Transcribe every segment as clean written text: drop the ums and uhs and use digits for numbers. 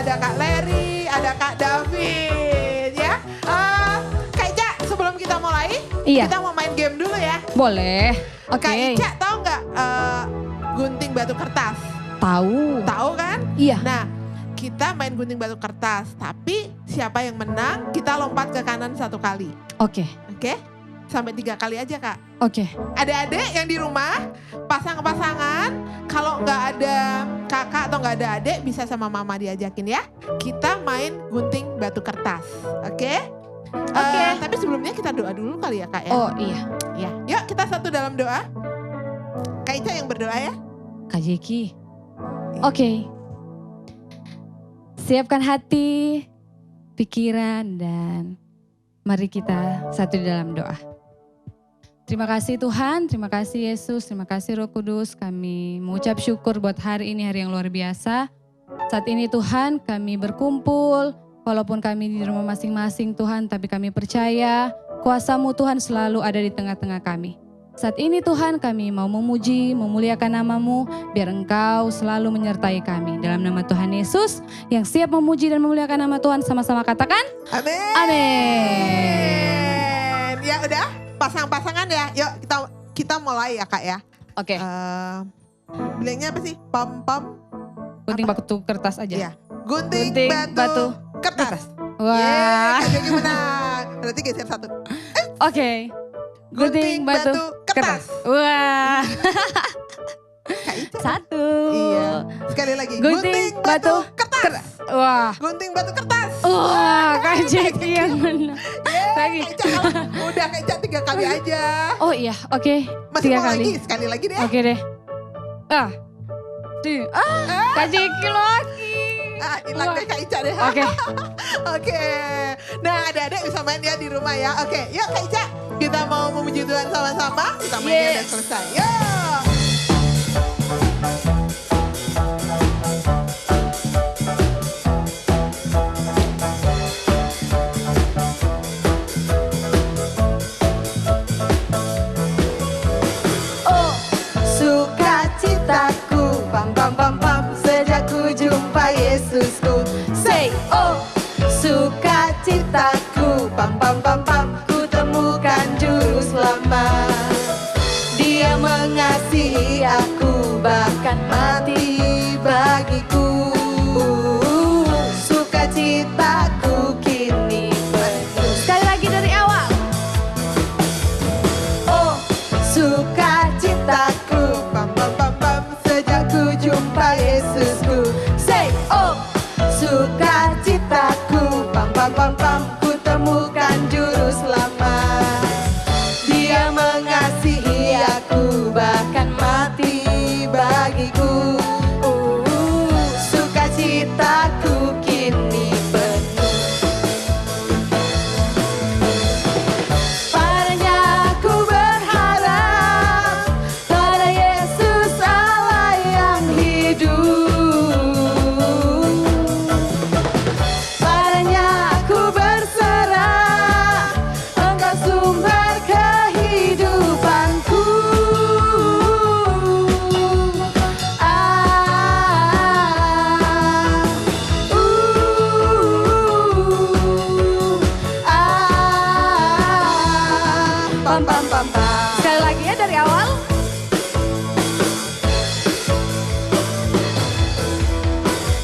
ada Kak Leri, ada Kak David ya. Kak Ica, sebelum kita mulai, kita mau main game dulu ya. Boleh. Oke. Kak Ica tahu nggak gunting batu kertas? Tahu. Tahu kan? Iya. Nah, kita main gunting batu kertas, tapi siapa yang menang kita lompat ke kanan 1 kali. Oke. Oke? Sampai 3 kali aja Kak. Oke. Adik-adik yang di rumah, pasang-pasangan, kalau nggak ada kakak atau nggak ada adik bisa sama mama diajakin ya. Kita main gunting batu kertas, oke? Oke. Tapi sebelumnya kita doa dulu kali ya Kak ya. Oh iya. Ya, yuk kita satu dalam doa. Kak Ica yang berdoa ya. Kak Jeki. Oke. Siapkan hati, pikiran, dan mari kita satu di dalam doa. Terima kasih Tuhan, terima kasih Yesus, terima kasih Roh Kudus. Kami mengucap syukur buat hari ini, hari yang luar biasa. Saat ini Tuhan kami berkumpul, walaupun kami di rumah masing-masing Tuhan, tapi kami percaya kuasa-Mu Tuhan selalu ada di tengah-tengah kami. Saat ini Tuhan kami mau memuji, memuliakan nama-Mu, biar Engkau selalu menyertai kami. Dalam nama Tuhan Yesus yang siap memuji dan memuliakan nama Tuhan, sama-sama katakan Amin. Amin. Ya udah, pasang-pasangan ya. Yuk kita mulai ya Kak ya. Oke. Bilangnya apa sih? Pam-pam. Gunting batu kertas aja. Iya. Gunting, Gunting batu, kertas. Wah. Kak Jeki menang. Berarti geser 1. Oke. Gunting batu kertas. Wah. Kak Ica. 1. Iya. Sekali lagi. Gunting batu kertas. Wah. Gunting batu kertas. Wah, Kak Jeki yang menang. Lagi. Kak Ica kalah. Udah Kak Ica 3 kali aja. Oh iya, oke. Masih 3 mau kali. lagi? Sekali lagi deh. Oke deh. Kak Jeki lagi. Hilang deh Kak Ica deh. Oke. Oke. Nah adik-adik bisa main ya di rumah ya. Oke, yuk Kak Ica. Kita mau memuji Tuhan sama-sama. Kita mainnya udah selesai. Yuk. Oh, sukacitaku, pam pam pam pam, sejak ku jumpa Yesusku. Say, oh, sukacitaku, pam pam pam pam, ku temukan juru selamat. Dia mengasihi aku, bahkan mati bagiku. Sukacitaku kini penuh. Sekali lagi dari awal. Oh, sukacitaku, pam pam pam pam, sejak ku jumpa Yesusku. Say, oh, sukacitaku, pam pam pam pam, ku temukan juru selamat. Dia mengasihi aku, bahkan mati bagiku. Sukacitaku kini penuh. Padanya aku berharap, pada Yesus Allah yang hidup. Padanya aku berserah, Engkau sumber kehidupanku. Pam pam pam pam. Sekali lagi ya dari awal.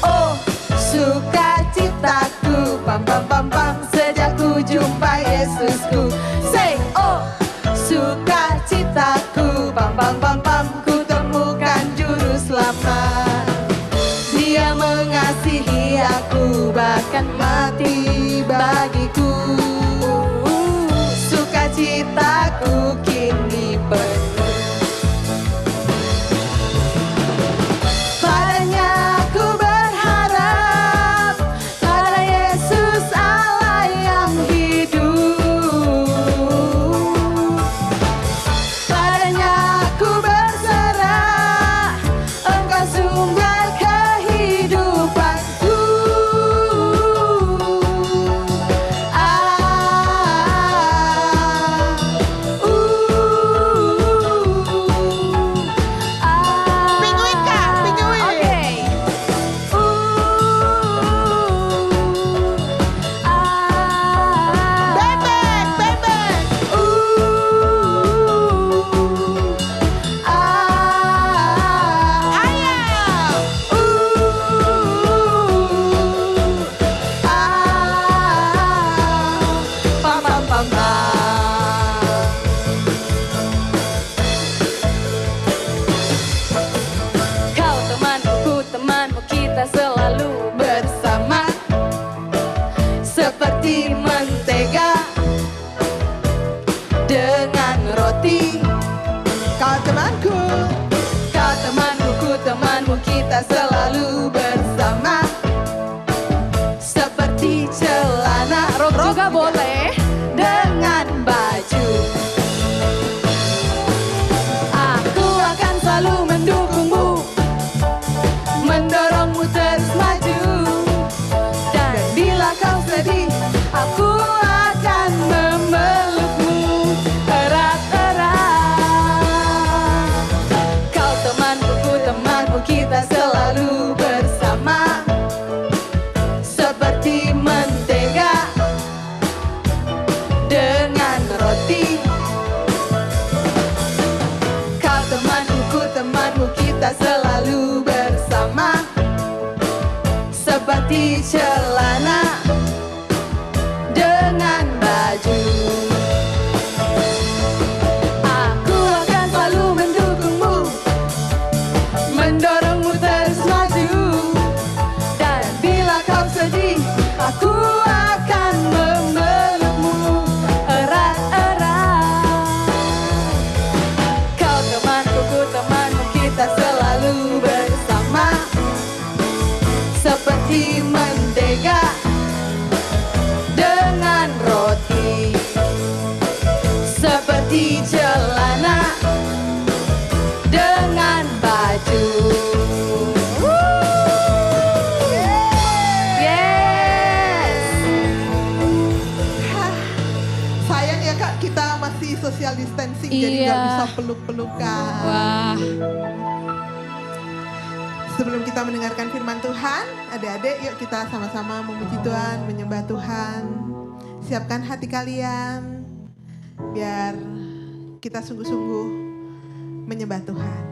Oh, sukacitaku, pam pam pam pam, sejak ku jumpa Yesusku. Say, oh, sukacitaku, pam pam pam pam, ku temukan juru selamat. Dia mengasihi aku, bahkan mati bagiku. Sukacitaku kini penuh. Padanya aku berharap, pada Yesus Allah yang hidup. Padanya aku berserah, Engkau sumber kehidupanku. seperti celana dengan baju. Aku akan selalu mendukungmu, mendorongmu terus maju. Dan bila kau sedih, aku akan memelukmu erat-erat. Kau temanku, ku temanmu, kita selalu bersama. Seperti mentega dengan roti, seperti celana dengan baju. Yes. Sayang ya Kak, kita masih social distancing jadi Iya. nggak bisa peluk-pelukan. Wah, Sebelum kita mendengarkan firman Tuhan, adik-adik yuk kita sama-sama memuji Tuhan, menyembah Tuhan. Siapkan hati kalian biar kita sungguh-sungguh menyembah Tuhan.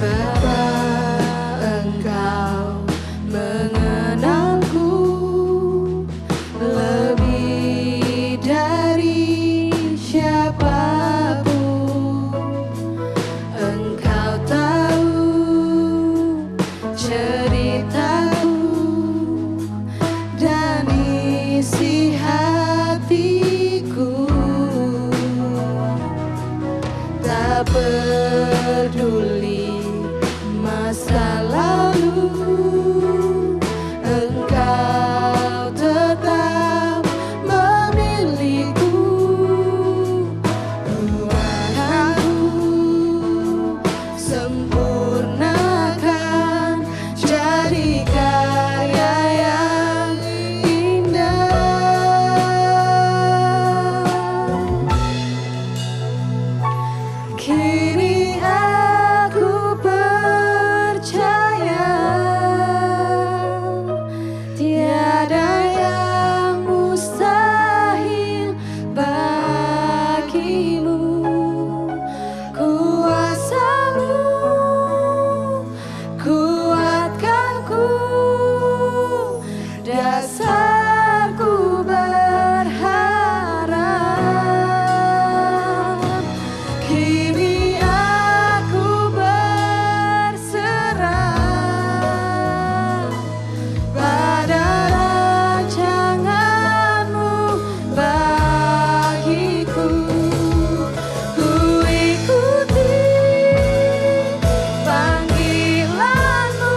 Bapa, Engkau mengenalku lebih dari siapapun. Engkau tahu ceritaku dan isi hatiku. Tak peduli masa lalu, Engkau tetap memilihku. Buatku sempurnakan jadi karya yang indah. Kini aku percaya tiada yang mustahil bagimu. Kuasa-Mu kuatkanku, dasarku berharap. Kini aku berserah pada rancangan-Mu bagiku. Ku ikuti panggilan-Mu,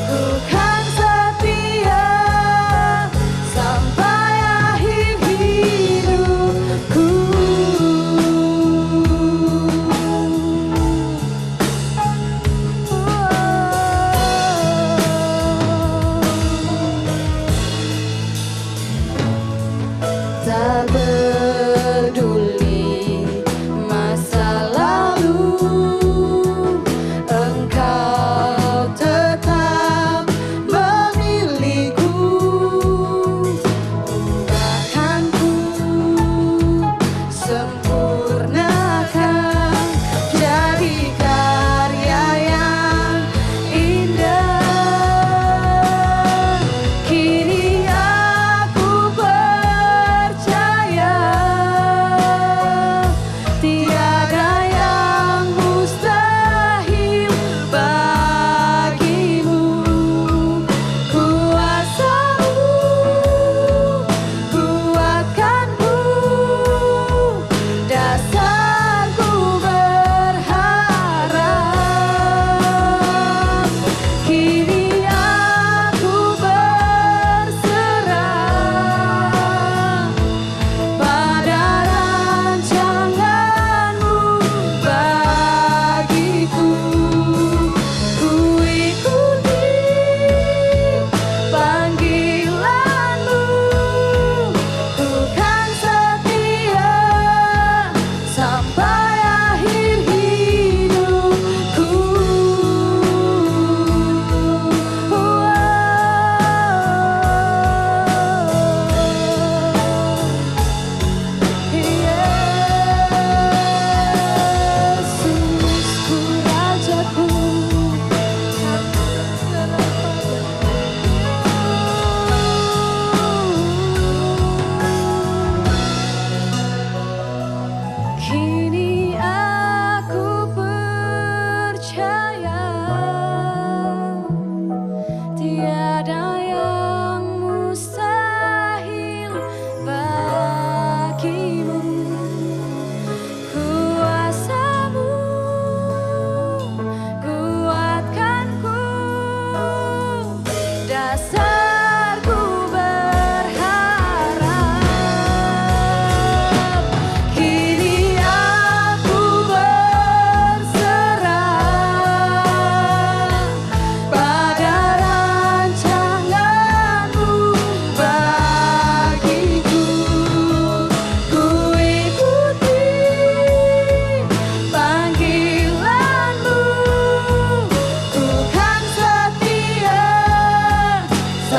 ku kan setia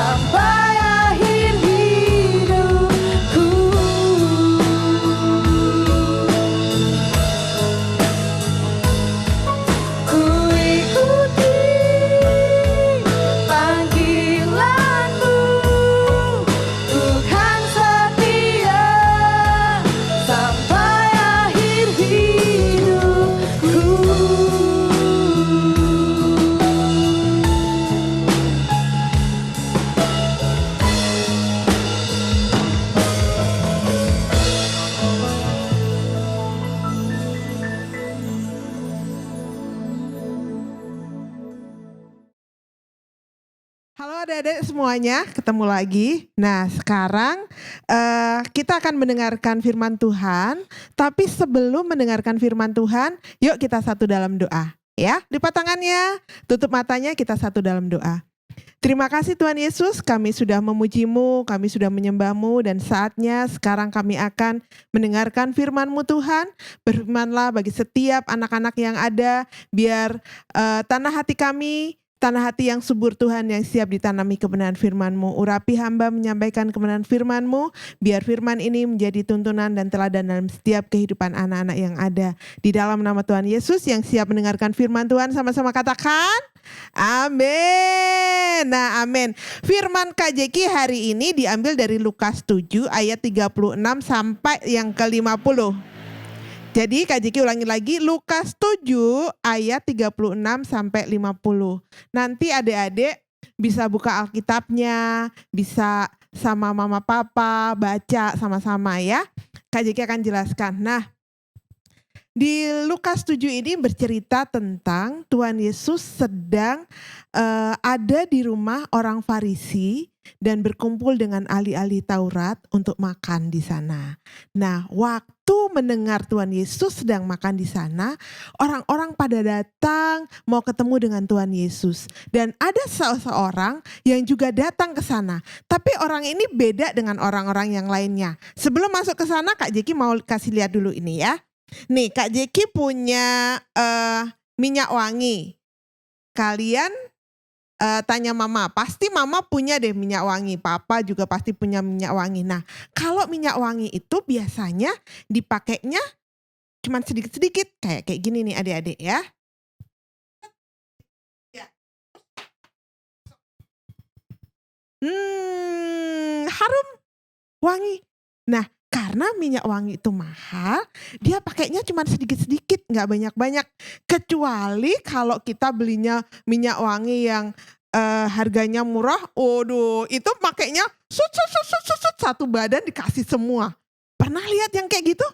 sampai akhir hidupku. Ku ikuti panggilanmu, Tuhan setia sampai akhir hidupku. Halo adik-adik semuanya, ketemu lagi. Nah sekarang kita akan mendengarkan firman Tuhan. Tapi sebelum mendengarkan firman Tuhan, yuk kita satu dalam doa. Ya, lipat tangannya, tutup matanya, kita satu dalam doa. Terima kasih Tuhan Yesus, kami sudah memuji-Mu, kami sudah menyembah-Mu, dan saatnya sekarang kami akan mendengarkan firman-Mu Tuhan. Berfirmanlah bagi setiap anak-anak yang ada, biar tanah hati kami, tanah hati yang subur Tuhan yang siap ditanami kebenaran firman-Mu. Urapi hamba menyampaikan kebenaran firman-Mu, biar firman ini menjadi tuntunan dan teladan dalam setiap kehidupan anak-anak yang ada. Di dalam nama Tuhan Yesus yang siap mendengarkan firman Tuhan, sama-sama katakan, amin. Nah amin. Firman KJK hari ini diambil dari Lukas 7 ayat 36 sampai yang ke-50. Jadi KJK ulangi lagi, Lukas 7 ayat 36 sampai 50. Nanti adik-adik bisa buka Alkitabnya, bisa sama mama papa baca sama-sama ya. KJK akan jelaskan. Nah, di Lukas 7 ini bercerita tentang Tuhan Yesus sedang ada di rumah orang Farisi dan berkumpul dengan ahli-ahli Taurat untuk makan di sana. Nah, waktu mendengar Tuhan Yesus sedang makan di sana, orang-orang pada datang mau ketemu dengan Tuhan Yesus. Dan ada seseorang yang juga datang ke sana. Tapi orang ini beda dengan orang-orang yang lainnya. Sebelum masuk ke sana, Kak Jeki mau kasih lihat dulu ini ya. Nih, Kak Jeki punya minyak wangi. Kalian tanya mama, pasti mama punya deh minyak wangi. Papa juga pasti punya minyak wangi. Nah, kalau minyak wangi itu biasanya dipakainya cuman sedikit-sedikit. Kayak gini nih adik-adik ya. Harum, wangi. Nah, karena minyak wangi itu mahal, dia pakainya cuma sedikit-sedikit, nggak banyak-banyak. Kecuali kalau kita belinya minyak wangi yang harganya murah, waduh, itu pakainya satu badan dikasih semua. Pernah lihat yang kayak gitu?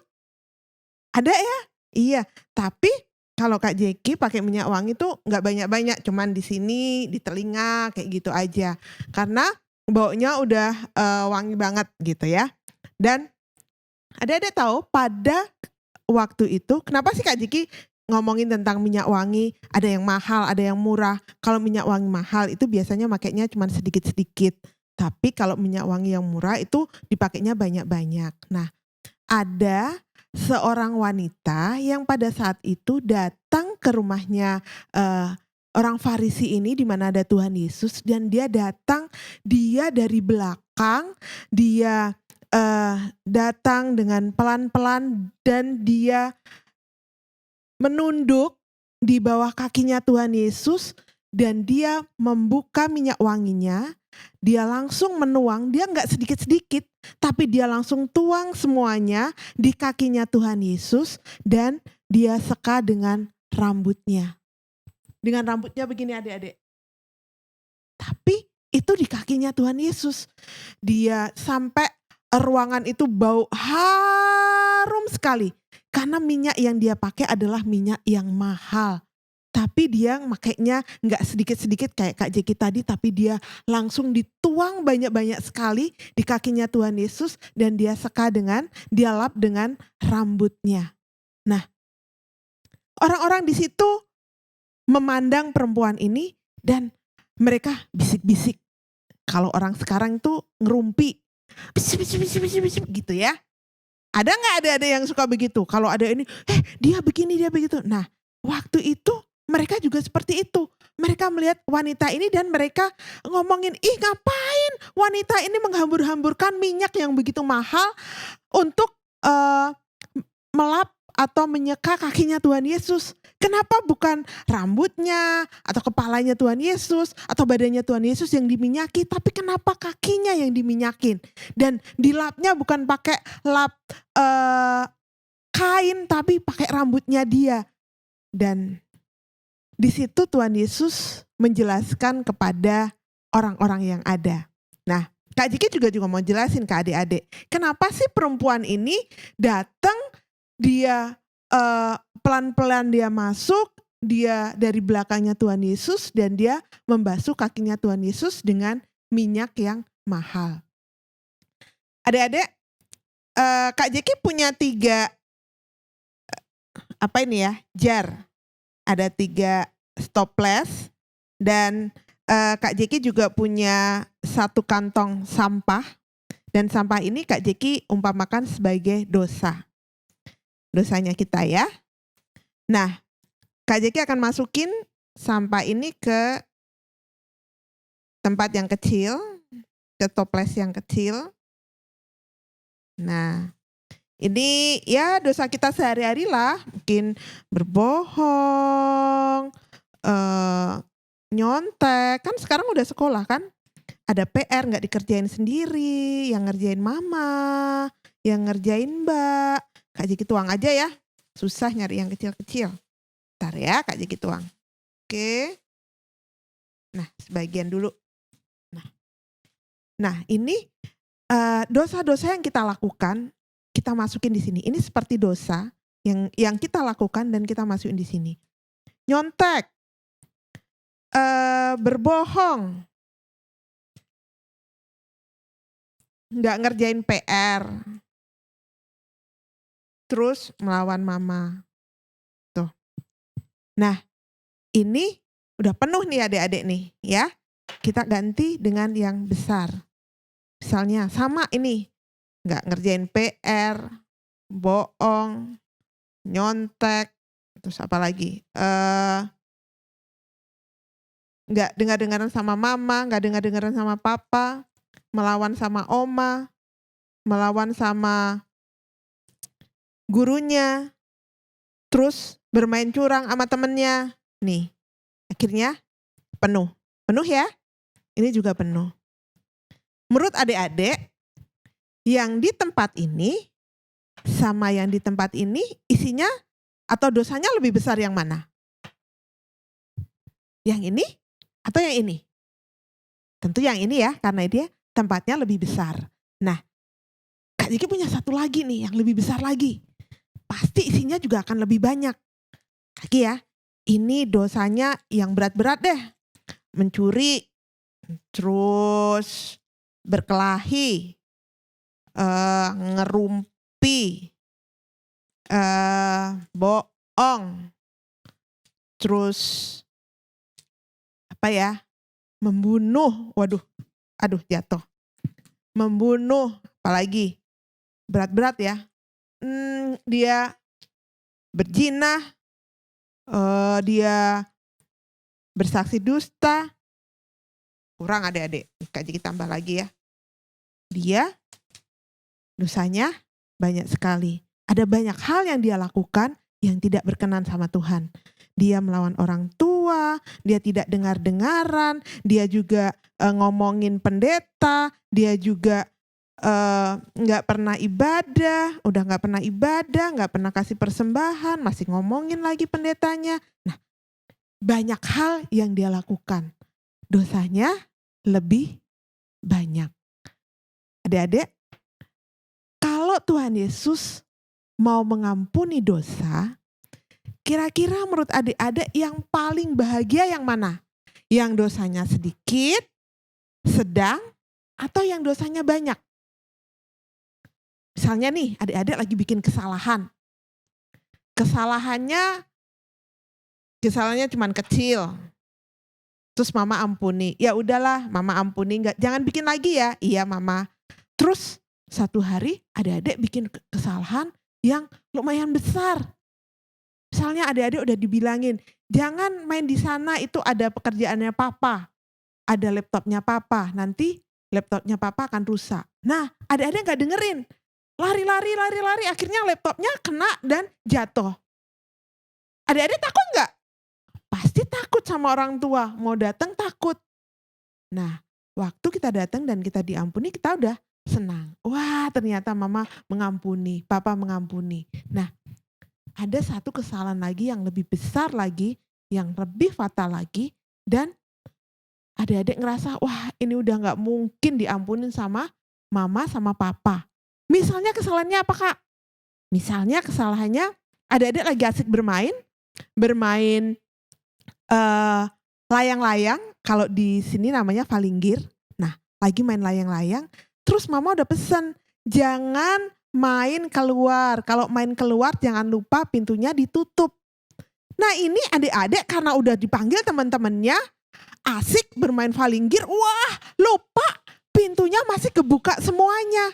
Ada ya? Iya, tapi kalau Kak Jeki pakai minyak wangi tuh nggak banyak-banyak, cuman di sini, di telinga, kayak gitu aja. Karena baunya udah wangi banget gitu ya. Dan adik-adik tahu pada waktu itu, kenapa sih Kak Jeki ngomongin tentang minyak wangi, ada yang mahal, ada yang murah. Kalau minyak wangi mahal itu biasanya makainya cuma sedikit-sedikit. Tapi kalau minyak wangi yang murah itu dipakainya banyak-banyak. Nah, ada seorang wanita yang pada saat itu datang ke rumahnya orang Farisi ini di mana ada Tuhan Yesus, dan dia datang, dia dari belakang, dia datang dengan pelan-pelan dan dia menunduk di bawah kakinya Tuhan Yesus dan dia membuka minyak wanginya. Dia langsung menuang, dia nggak sedikit-sedikit, tapi dia langsung tuang semuanya di kakinya Tuhan Yesus dan dia seka dengan rambutnya. Dengan rambutnya begini adik-adik. Tapi itu di kakinya Tuhan Yesus. Dia sampai ruangan itu bau harum sekali. Karena minyak yang dia pakai adalah minyak yang mahal. Tapi dia makainya nggak sedikit-sedikit kayak Kak Jeki tadi, tapi dia langsung dituang banyak-banyak sekali di kakinya Tuhan Yesus dan dia seka dengan, dia lap dengan rambutnya. Nah, orang-orang di situ memandang perempuan ini dan mereka bisik-bisik. Kalau orang sekarang tuh ngerumpi, bisik-bisik gitu ya. Ada nggak ada yang suka begitu? Kalau ada ini, dia begini, dia begitu. Nah, waktu itu mereka juga seperti itu. mereka melihat wanita ini dan mereka ngomongin, ih ngapain wanita ini menghambur-hamburkan minyak yang begitu mahal untuk melap atau menyeka kakinya Tuhan Yesus. Kenapa bukan rambutnya atau kepalanya Tuhan Yesus atau badannya Tuhan Yesus yang diminyaki, tapi kenapa kakinya yang diminyakin? Dan dilapnya bukan pakai lap kain, tapi pakai rambutnya dia. Dan di situ Tuhan Yesus menjelaskan kepada orang-orang yang ada. Nah, Kak Jiki juga mau jelasin ke adik-adik, kenapa sih perempuan ini datang, dia pelan-pelan dia masuk, dia dari belakangnya Tuhan Yesus dan dia membasuh kakinya Tuhan Yesus dengan minyak yang mahal. Adik-adik, Kak Jeki punya 3 jar. Ada 3 stopless dan Kak Jeki juga punya 1 kantong sampah. Dan sampah ini Kak Jeki umpamakan sebagai dosa. Dosanya kita ya. Nah, Kak Jeki akan masukin sampah ini ke tempat yang kecil, ke toples yang kecil. Nah, ini ya dosa kita sehari-hari lah, mungkin berbohong, nyontek, kan sekarang udah sekolah kan, ada PR nggak dikerjain sendiri, yang ngerjain mama, yang ngerjain mbak. Kak Jeki tuang aja ya, susah nyari yang kecil-kecil. Ntar ya Kak Jeki tuang. Oke. Nah sebagian dulu. Nah ini dosa-dosa yang kita lakukan, kita masukin di sini. Ini seperti dosa yang kita lakukan dan kita masukin di sini. Nyontek, berbohong, nggak ngerjain PR, terus melawan mama. Tuh. Nah, ini udah penuh nih adik-adik nih ya. Kita ganti dengan yang besar. Misalnya sama ini, nggak ngerjain PR, bohong, nyontek, terus apa lagi? Nggak dengar-dengaran sama mama, nggak dengar-dengaran sama papa, melawan sama oma, melawan sama gurunya, terus bermain curang sama temennya. Nih, akhirnya penuh. Penuh ya? Ini juga penuh. Menurut adik-adik, yang di tempat ini sama yang di tempat ini isinya atau dosanya lebih besar yang mana? Yang ini atau yang ini? Tentu yang ini ya, karena dia tempatnya lebih besar. Nah, Kak Jiki punya satu lagi nih yang lebih besar lagi. Pasti isinya juga akan lebih banyak. Kaki ya, ini dosanya yang berat-berat deh. Mencuri, terus berkelahi, ngerumpi, bohong, terus apa ya, membunuh, waduh, aduh jatuh, membunuh, apalagi berat-berat ya, dia berzina, dia bersaksi dusta, kurang adik-adik, Kak Jiki tambah lagi ya, dia dosanya banyak sekali. Ada banyak hal yang dia lakukan yang tidak berkenan sama Tuhan. Dia melawan orang tua, dia tidak dengar-dengaran, dia juga ngomongin pendeta, dia juga nggak pernah ibadah, udah nggak pernah ibadah, nggak pernah kasih persembahan, masih ngomongin lagi pendetanya. Nah, banyak hal yang dia lakukan. Dosanya lebih banyak. Adik-adik, kalau Tuhan Yesus mau mengampuni dosa, kira-kira menurut adik-adik yang paling bahagia yang mana? Yang dosanya sedikit, sedang, atau yang dosanya banyak? Misalnya nih, adik-adik lagi bikin kesalahan. Kesalahannya cuma kecil. Terus mama ampuni. Ya udahlah, mama ampuni, jangan bikin lagi ya. Iya mama. Terus satu hari adik-adik bikin kesalahan yang lumayan besar. Misalnya adik-adik udah dibilangin, jangan main di sana, itu ada pekerjaannya papa. Ada laptopnya papa, nanti laptopnya papa akan rusak. Nah, adik-adik nggak dengerin. Lari, akhirnya laptopnya kena dan jatuh. Adik-adik takut nggak? Pasti takut sama orang tua, mau datang takut. Nah, waktu kita datang dan kita diampuni, kita udah senang. Wah, ternyata mama mengampuni, papa mengampuni. Nah, ada satu kesalahan lagi yang lebih besar lagi, yang lebih fatal lagi, dan adik-adik ngerasa, wah ini udah gak mungkin diampunin sama mama sama papa. Misalnya kesalahannya apa Kak? Misalnya kesalahannya adik-adik lagi asik bermain layang-layang, kalau di sini namanya palinggir. Nah, lagi main layang-layang, terus mama udah pesen, jangan main keluar. Kalau main keluar jangan lupa pintunya ditutup. Nah ini adik-adik karena udah dipanggil teman-temannya, asik bermain palinggir, wah lupa pintunya masih kebuka semuanya.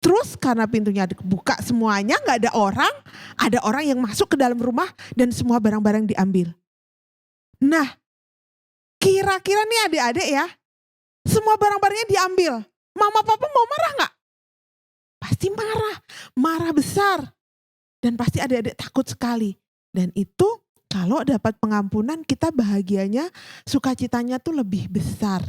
Terus karena pintunya kebuka semuanya, gak ada orang yang masuk ke dalam rumah dan semua barang-barang diambil. Nah, kira-kira nih adik-adik ya, semua barang-barangnya diambil. Mama papa mau marah gak? Pasti marah besar. Dan pasti adik-adik takut sekali. Dan itu kalau dapat pengampunan kita bahagianya, sukacitanya tuh lebih besar.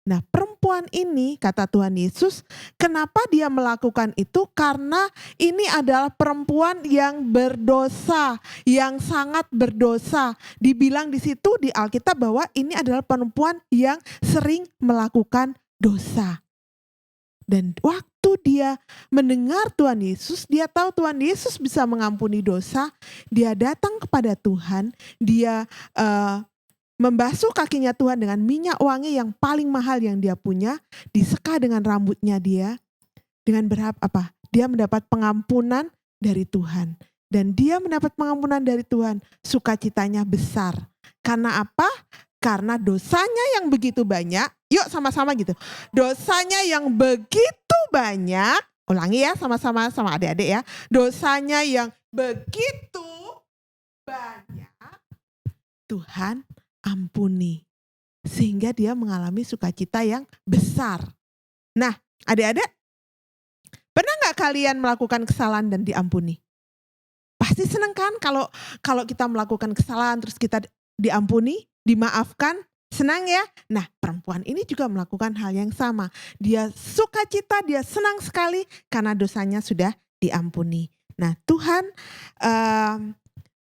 Nah perempuan ini kata Tuhan Yesus, kenapa dia melakukan itu? Karena ini adalah perempuan yang berdosa, yang sangat berdosa. Dibilang di situ di Alkitab bahwa ini adalah perempuan yang sering melakukan dosa. Dan waktu dia mendengar Tuhan Yesus, dia tahu Tuhan Yesus bisa mengampuni dosa, dia datang kepada Tuhan, dia membasuh kakinya Tuhan dengan minyak wangi yang paling mahal yang dia punya, diseka dengan rambutnya dia, dengan berharap apa? Dia mendapat pengampunan dari Tuhan. Dan dia mendapat pengampunan dari Tuhan, sukacitanya besar. Karena apa? Karena dosanya yang begitu banyak, yuk sama-sama gitu. Dosanya yang begitu banyak, ulangi ya sama-sama sama adik-adik ya. Dosanya yang begitu banyak, Tuhan ampuni. Sehingga dia mengalami sukacita yang besar. Nah adik-adik, pernah gak kalian melakukan kesalahan dan diampuni? Pasti seneng kan kalau kita melakukan kesalahan terus kita diampuni, dimaafkan, senang ya. Nah perempuan ini juga melakukan hal yang sama. Dia sukacita, dia senang sekali karena dosanya sudah diampuni. Nah Tuhan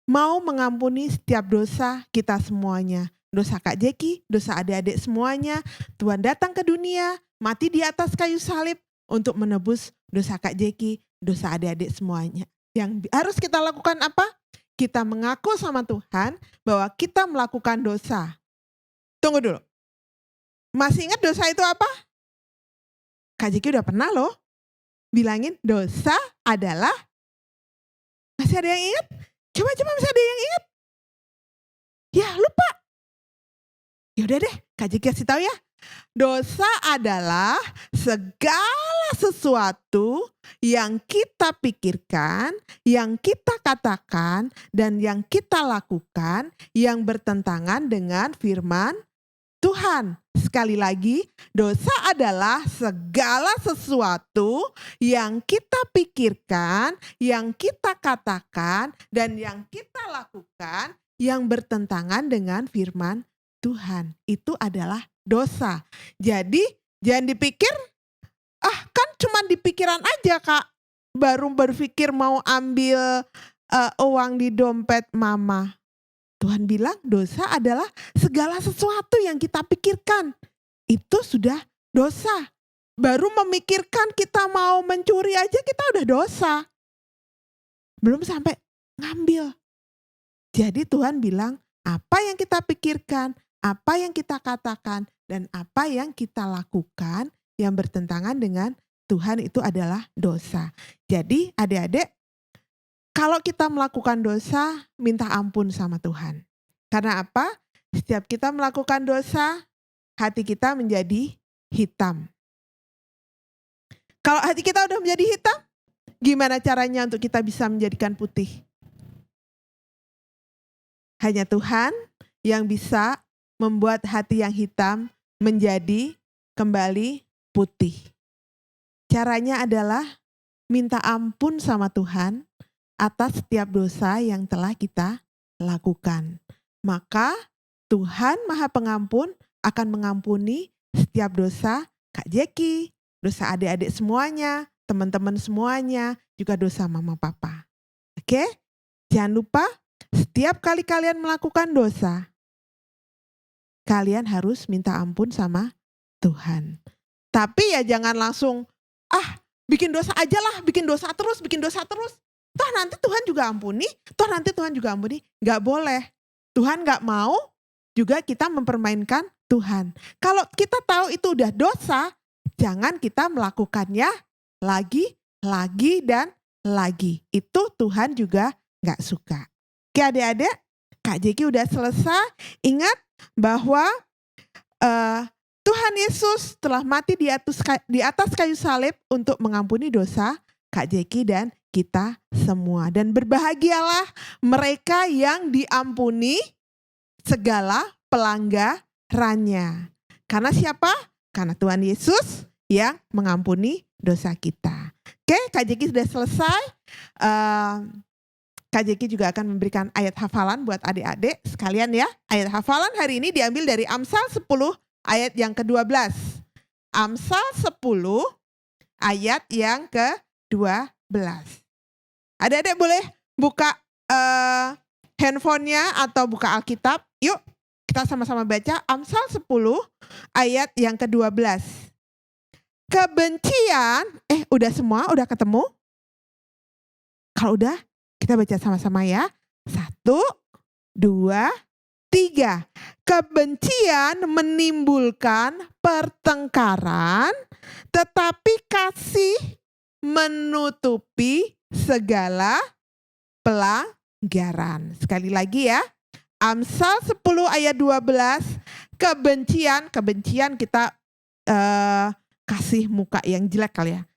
mau mengampuni setiap dosa kita semuanya. Dosa Kak Jeki, dosa adik-adik semuanya. Tuhan datang ke dunia, mati di atas kayu salib untuk menebus dosa Kak Jeki, dosa adik-adik semuanya. Yang harus kita lakukan apa? Kita mengaku sama Tuhan bahwa kita melakukan dosa. Tunggu dulu. Masih ingat dosa itu apa? Kak Jeki udah pernah loh bilangin dosa adalah, masih ada yang ingat? Coba masih ada yang ingat? Ya lupa. Yaudah deh, Kak Jeki kasih tahu ya. Dosa adalah segala sesuatu yang kita pikirkan, yang kita katakan, dan yang kita lakukan yang bertentangan dengan firman Tuhan. Sekali lagi, dosa adalah segala sesuatu yang kita pikirkan, yang kita katakan, dan yang kita lakukan yang bertentangan dengan firman Tuhan. Itu adalah dosa. Jadi jangan dipikir, kan cuma di pikiran aja Kak, baru berpikir mau ambil uang di dompet mama. Tuhan bilang dosa adalah segala sesuatu yang kita pikirkan. Itu sudah dosa. Baru memikirkan kita mau mencuri aja kita udah dosa. Belum sampai ngambil. Jadi Tuhan bilang apa yang kita pikirkan, apa yang kita katakan, dan apa yang kita lakukan yang bertentangan dengan Tuhan itu adalah dosa. Jadi adik-adik, kalau kita melakukan dosa, minta ampun sama Tuhan. Karena apa? Setiap kita melakukan dosa, hati kita menjadi hitam. Kalau hati kita udah menjadi hitam, gimana caranya untuk kita bisa menjadikan putih? Hanya Tuhan yang bisa membuat hati yang hitam menjadi kembali putih. Caranya adalah minta ampun sama Tuhan atas setiap dosa yang telah kita lakukan. Maka Tuhan Maha Pengampun akan mengampuni setiap dosa Kak Jeki, dosa adik-adik semuanya, teman-teman semuanya, juga dosa mama papa. Oke? Jangan lupa setiap kali kalian melakukan dosa, kalian harus minta ampun sama Tuhan. Tapi ya jangan langsung, bikin dosa aja lah, bikin dosa terus. Toh nanti Tuhan juga ampuni, Gak boleh. Tuhan gak mau juga kita mempermainkan Tuhan. Kalau kita tahu itu udah dosa, jangan kita melakukannya lagi, dan lagi. Itu Tuhan juga gak suka. Oke adik-adik, Kak Jeki udah selesai. Ingat bahwa Tuhan Yesus telah mati di atas kayu salib untuk mengampuni dosa Kak Jeki dan kita semua. Dan berbahagialah mereka yang diampuni segala pelanggarannya. Karena siapa? Karena Tuhan Yesus yang mengampuni dosa kita. Oke, Kak Jeki sudah selesai. Kak Jeki juga akan memberikan ayat hafalan buat adik-adik sekalian ya. Ayat hafalan hari ini diambil dari Amsal 10 ayat yang ke-12. Amsal 10 ayat yang ke-12. Adik-adik boleh buka handphonenya atau buka Alkitab. Yuk kita sama-sama baca Amsal 10 ayat yang ke-12. Kebencian, udah semua? Udah ketemu? Kalau udah, kita baca sama-sama ya. 1, 2, 3. Kebencian menimbulkan pertengkaran, tetapi kasih menutupi segala pelanggaran. Sekali lagi ya. Amsal 10 ayat 12. Kebencian kita kasih muka yang jelek kali ya.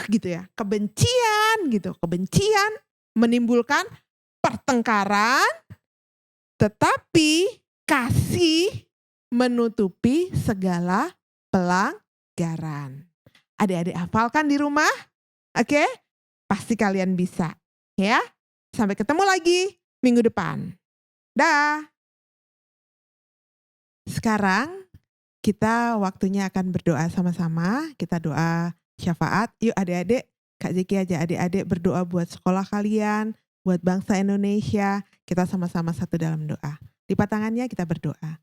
Gitu ya. Kebencian menimbulkan pertengkaran, tetapi kasih menutupi segala pelanggaran. Adik-adik hafalkan di rumah, oke? Pasti kalian bisa, ya. Sampai ketemu lagi minggu depan. Dah. Sekarang kita waktunya akan berdoa sama-sama. Kita doa syafaat. Yuk adik-adik, Kak Jeki aja adik-adik berdoa buat sekolah kalian, buat bangsa Indonesia. Kita sama-sama satu dalam doa. Lipat tangannya, kita berdoa.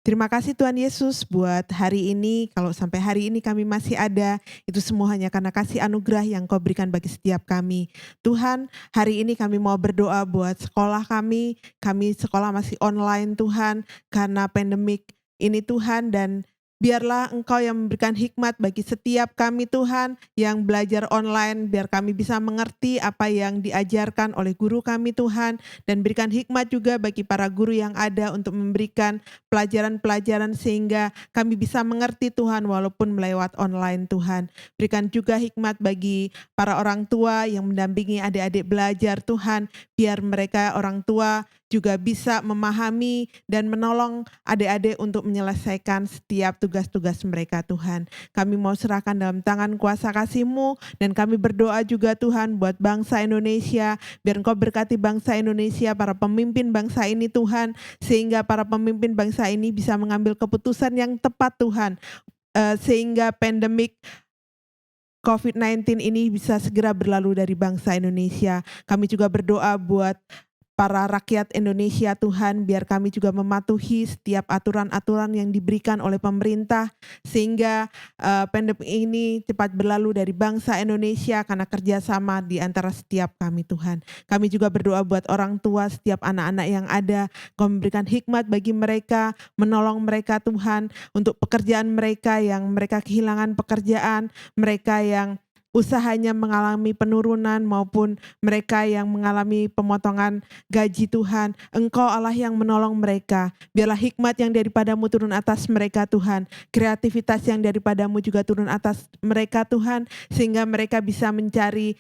Terima kasih Tuhan Yesus buat hari ini. Kalau sampai hari ini kami masih ada, itu semua hanya karena kasih anugerah yang Kau berikan bagi setiap kami. Tuhan, hari ini kami mau berdoa buat sekolah kami. Kami sekolah masih online Tuhan, karena pandemik ini Tuhan, dan biarlah Engkau yang memberikan hikmat bagi setiap kami Tuhan yang belajar online, biar kami bisa mengerti apa yang diajarkan oleh guru kami Tuhan, dan berikan hikmat juga bagi para guru yang ada untuk memberikan pelajaran-pelajaran sehingga kami bisa mengerti Tuhan walaupun melewat online Tuhan. Berikan juga hikmat bagi para orang tua yang mendampingi adik-adik belajar Tuhan, biar mereka orang tua juga bisa memahami dan menolong adik-adik untuk menyelesaikan setiap tugas-tugas mereka Tuhan. Kami mau serahkan dalam tangan kuasa kasih-Mu, dan kami berdoa juga Tuhan buat bangsa Indonesia, biar Engkau berkati bangsa Indonesia, para pemimpin bangsa ini Tuhan, sehingga para pemimpin bangsa ini bisa mengambil keputusan yang tepat Tuhan, sehingga pandemik COVID-19 ini bisa segera berlalu dari bangsa Indonesia. Kami juga berdoa buat para rakyat Indonesia Tuhan, biar kami juga mematuhi setiap aturan-aturan yang diberikan oleh pemerintah, sehingga pandemi ini cepat berlalu dari bangsa Indonesia karena kerjasama di antara setiap kami Tuhan. Kami juga berdoa buat orang tua, setiap anak-anak yang ada, Kau memberikan hikmat bagi mereka, menolong mereka Tuhan, untuk pekerjaan mereka yang mereka kehilangan pekerjaan, mereka yang usahanya mengalami penurunan maupun mereka yang mengalami pemotongan gaji Tuhan. Engkau Allah yang menolong mereka. Biarlah hikmat yang daripada-Mu turun atas mereka Tuhan. Kreativitas yang daripada-Mu juga turun atas mereka Tuhan. Sehingga mereka bisa mencari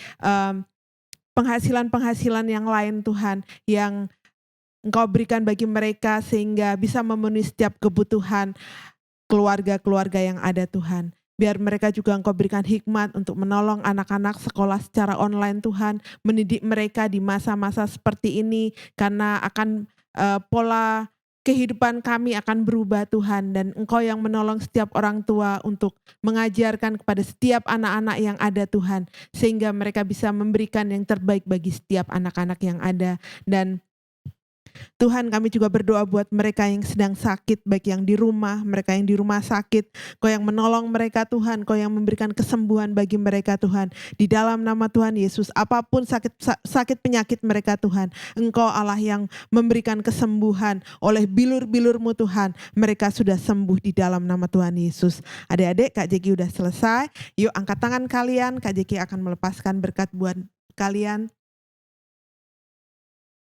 penghasilan-penghasilan yang lain Tuhan. Yang Engkau berikan bagi mereka sehingga bisa memenuhi setiap kebutuhan keluarga-keluarga yang ada Tuhan. Biar mereka juga Engkau berikan hikmat untuk menolong anak-anak sekolah secara online Tuhan. Mendidik mereka di masa-masa seperti ini karena akan pola kehidupan kami akan berubah Tuhan, dan Engkau yang menolong setiap orang tua untuk mengajarkan kepada setiap anak-anak yang ada Tuhan, sehingga mereka bisa memberikan yang terbaik bagi setiap anak-anak yang ada. Dan Tuhan, kami juga berdoa buat mereka yang sedang sakit, baik yang di rumah, mereka yang di rumah sakit. Kau yang menolong mereka Tuhan, Kau yang memberikan kesembuhan bagi mereka Tuhan. Di dalam nama Tuhan Yesus, apapun sakit penyakit mereka Tuhan, Engkau Allah yang memberikan kesembuhan. Oleh bilur-bilur-Mu Tuhan, mereka sudah sembuh di dalam nama Tuhan Yesus. Adik-adik, Kak Jeki udah selesai. Yuk angkat tangan kalian, Kak Jeki akan melepaskan berkat buat kalian.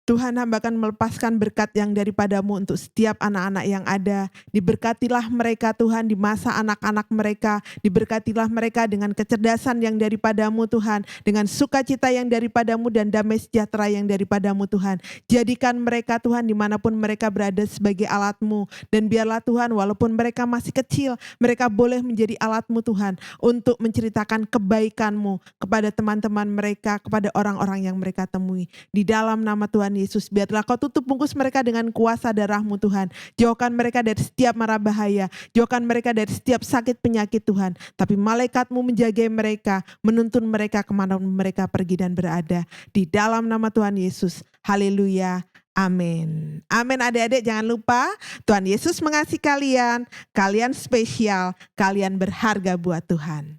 Tuhan, hamba akan melepaskan berkat yang daripada-Mu untuk setiap anak-anak yang ada. Diberkatilah mereka Tuhan di masa anak-anak mereka. Diberkatilah mereka dengan kecerdasan yang daripada-Mu Tuhan. Dengan sukacita yang daripada-Mu dan damai sejahtera yang daripada-Mu Tuhan. Jadikan mereka Tuhan dimanapun mereka berada sebagai alat-Mu. Dan biarlah Tuhan, walaupun mereka masih kecil, mereka boleh menjadi alat-Mu Tuhan. Untuk menceritakan kebaikan-Mu kepada teman-teman mereka, kepada orang-orang yang mereka temui. Di dalam nama Tuhan Yesus, biarlah Kau tutup bungkus mereka dengan kuasa darah-Mu Tuhan. Jauhkan mereka dari setiap mara bahaya, jauhkan mereka dari setiap sakit penyakit Tuhan. Tapi malaikat-Mu menjaga mereka, menuntun mereka kemana mereka pergi dan berada. Di dalam nama Tuhan Yesus, haleluya, amin. Amin adik-adik, jangan lupa Tuhan Yesus mengasihi kalian, kalian spesial, kalian berharga buat Tuhan.